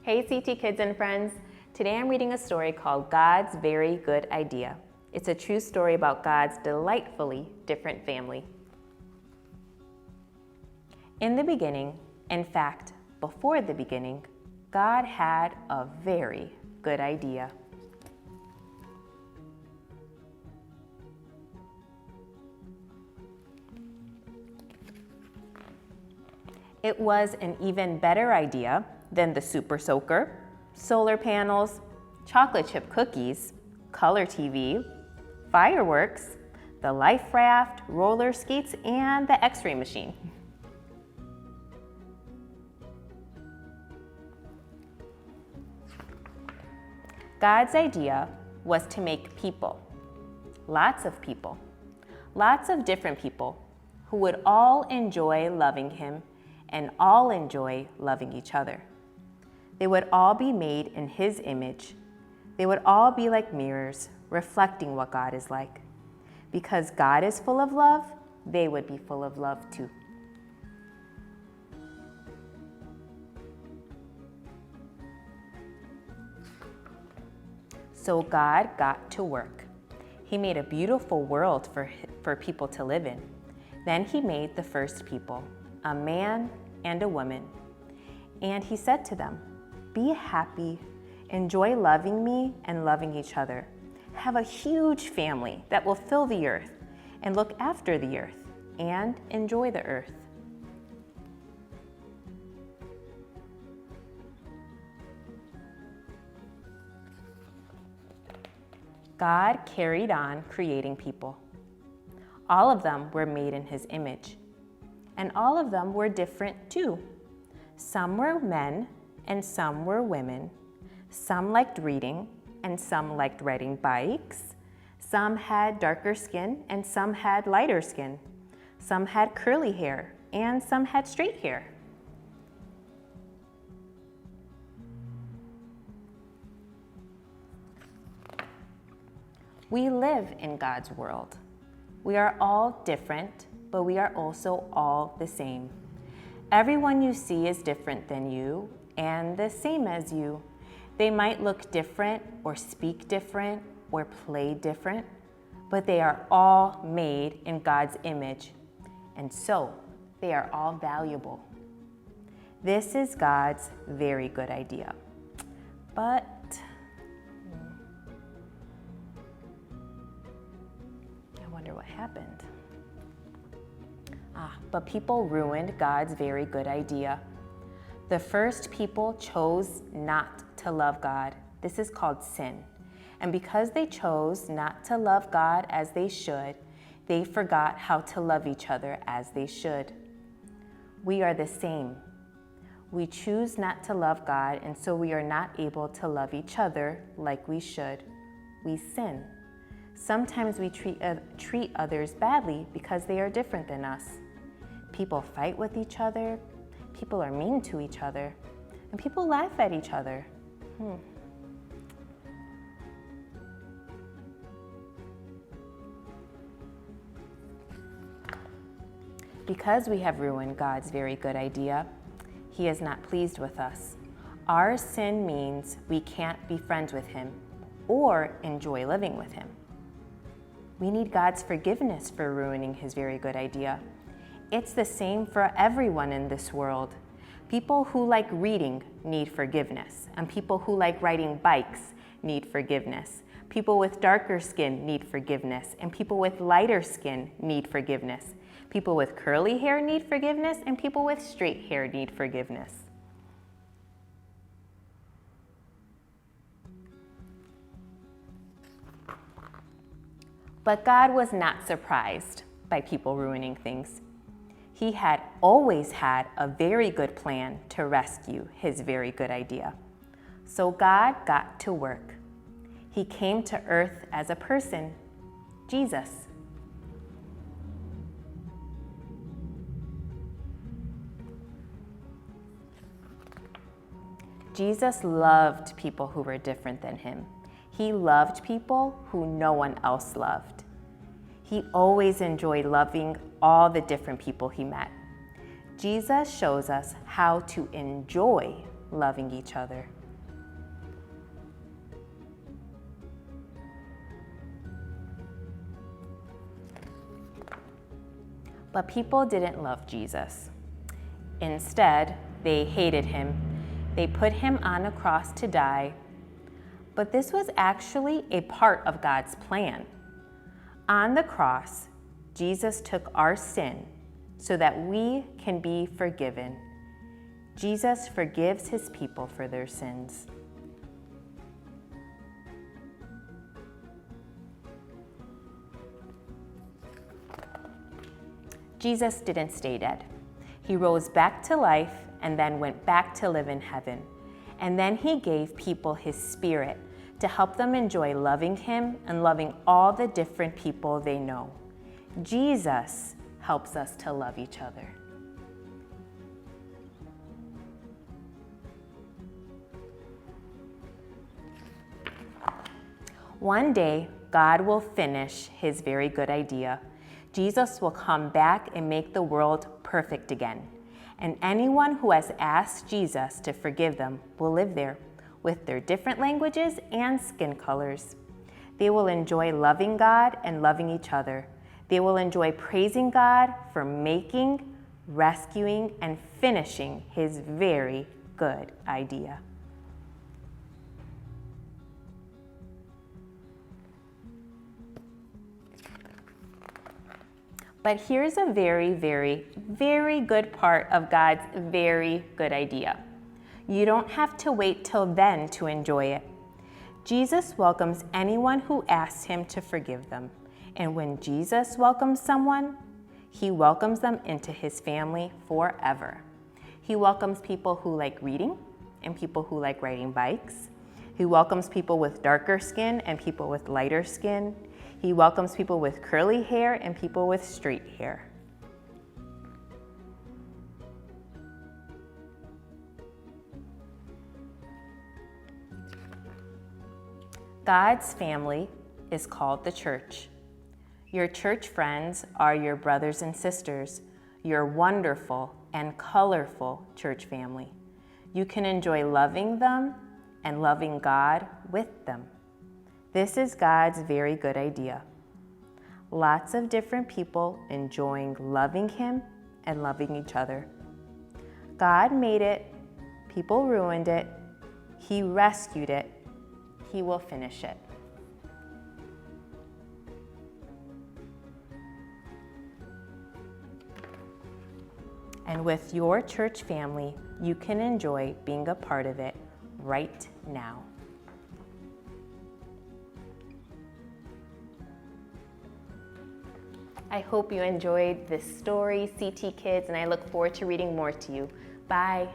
Hey CT kids and friends, today I'm reading a story called God's Very Good Idea. It's a true story about God's delightfully different family. In the beginning, in fact, before the beginning, God had a very good idea. It was an even better idea than the Super Soaker, solar panels, chocolate chip cookies, color TV, fireworks, the life raft, roller skates, and the X-ray machine. God's idea was to make people, lots of different people who would all enjoy loving Him and all enjoy loving each other. They would all be made in His image. They would all be like mirrors, reflecting what God is like. Because God is full of love, they would be full of love too. So God got to work. He made a beautiful world for people to live in. Then He made the first people, a man and a woman. And He said to them, "Be happy, enjoy loving me and loving each other. Have a huge family that will fill the earth and look after the earth and enjoy the earth." God carried on creating people. All of them were made in His image, and all of them were different too. Some were men and some were women. Some liked reading and some liked riding bikes. Some had darker skin and some had lighter skin. Some had curly hair and some had straight hair. We live in God's world. We are all different, but we are also all the same. Everyone you see is different than you and the same as you. They might look different or speak different or play different, but they are all made in God's image, and so they are all valuable. This is God's very good idea. But I wonder what happened. But people ruined God's very good idea. The first people chose not to love God. This is called sin. And because they chose not to love God as they should, they forgot how to love each other as they should. We are the same. We choose not to love God, and so we are not able to love each other like we should. We sin. Sometimes we treat others badly because they are different than us. People fight with each other, people are mean to each other, and people laugh at each other. Because we have ruined God's very good idea, He is not pleased with us. Our sin means we can't be friends with Him or enjoy living with Him. We need God's forgiveness for ruining His very good idea. It's the same for everyone in this world. People who like reading need forgiveness, and people who like riding bikes need forgiveness. People with darker skin need forgiveness, and people with lighter skin need forgiveness. People with curly hair need forgiveness, and people with straight hair need forgiveness. But God was not surprised by people ruining things. He had always had a very good plan to rescue His very good idea. So God got to work. He came to earth as a person, Jesus. Jesus loved people who were different than Him. He loved people who no one else loved. He always enjoyed loving all the different people He met. Jesus shows us how to enjoy loving each other. But people didn't love Jesus. Instead, they hated him. They put him on a cross to die. But this was actually a part of God's plan. On the cross, Jesus took our sin so that we can be forgiven. Jesus forgives his people for their sins. Jesus didn't stay dead. He rose back to life and then went back to live in heaven. And then he gave people his spirit to help them enjoy loving him and loving all the different people they know. Jesus helps us to love each other. One day, God will finish his very good idea. Jesus will come back and make the world perfect again. And anyone who has asked Jesus to forgive them will live there with their different languages and skin colors. They will enjoy loving God and loving each other. They will enjoy praising God for making, rescuing, and finishing his very good idea. But here's a very, very, very good part of God's very good idea. You don't have to wait till then to enjoy it. Jesus welcomes anyone who asks him to forgive them. And when Jesus welcomes someone, he welcomes them into his family forever. He welcomes people who like reading and people who like riding bikes. He welcomes people with darker skin and people with lighter skin. He welcomes people with curly hair and people with straight hair. God's family is called the church. Your church friends are your brothers and sisters, your wonderful and colorful church family. You can enjoy loving them and loving God with them. This is God's very good idea. Lots of different people enjoying loving him and loving each other. God made it, people ruined it, he rescued it, he will finish it. And with your church family, you can enjoy being a part of it right now. I hope you enjoyed this story, CT Kids, and I look forward to reading more to you. Bye.